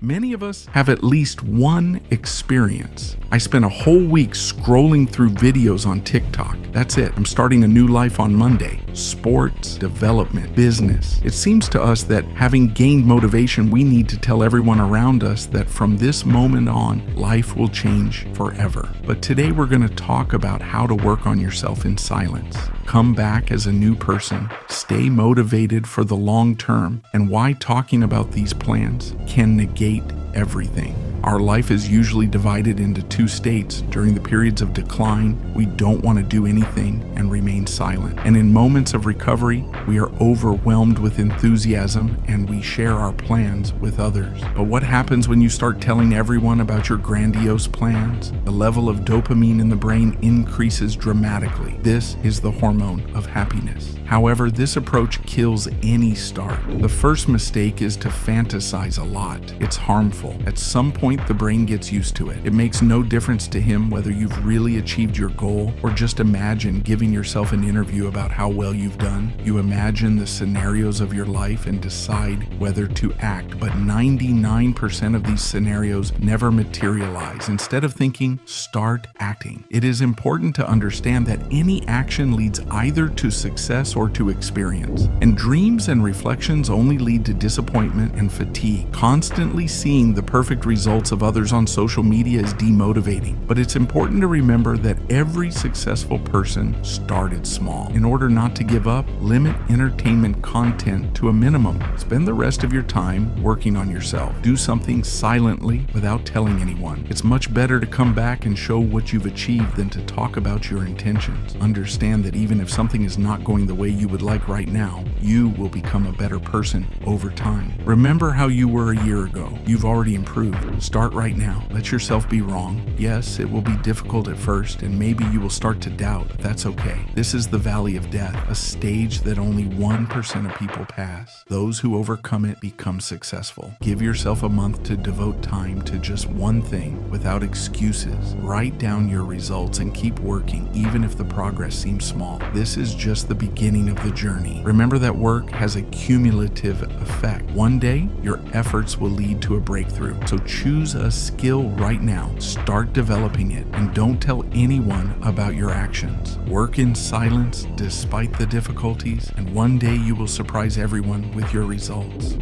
Many of us have at least one experience. I spent a whole week scrolling through videos on TikTok. That's it. I'm starting a new life on Monday. Sports, development, business. It seems to us that having gained motivation, we need to tell everyone around us that from this moment on, life will change forever. But today we're going to talk about how to work on yourself in silence. Come back as a new person, stay motivated for the long term, and why talking about these plans can negate everything. Our life is usually divided into two states. During the periods of decline, we don't want to do anything and remain silent. And in moments of recovery, we are overwhelmed with enthusiasm and we share our plans with others. But what happens when you start telling everyone about your grandiose plans? The level of dopamine in the brain increases dramatically. This is the hormone of happiness. However, this approach kills any start. The first mistake is to fantasize a lot. It's harmful. At some point, the brain gets used to it. It makes no difference to him whether you've really achieved your goal or just imagine giving yourself an interview about how well you've done. You imagine the scenarios of your life and decide whether to act, but 99% of these scenarios never materialize. Instead of thinking, start acting. It is important to understand that any action leads either to success or to experience. And dreams and reflections only lead to disappointment and fatigue. Constantly seeing the perfect results of others on social media is demotivating. But it's important to remember that every successful person started small. In order not to give up, limit entertainment content to a minimum. Spend the rest of your time working on yourself. Do something silently without telling anyone. It's much better to come back and show what you've achieved than to talk about your intentions. Understand that even if something is not going the way you would like right now, you will become a better person over time. Remember how you were a year ago. You've already improved. Start right now. Let yourself be wrong. Yes, it will be difficult at first, and maybe you will start to doubt. That's okay. This is the valley of death, a stage that only 1% of people pass. Those who overcome it become successful. Give yourself a month to devote time to just one thing without excuses. Write down your results and keep working, even if the progress seems small. This is just the beginning of the journey. Remember that work has a cumulative effect. One day, your efforts will lead to a breakthrough. So choose a skill right now, start developing it, and don't tell anyone about your actions. Work in silence despite the difficulties, and one day you will surprise everyone with your results.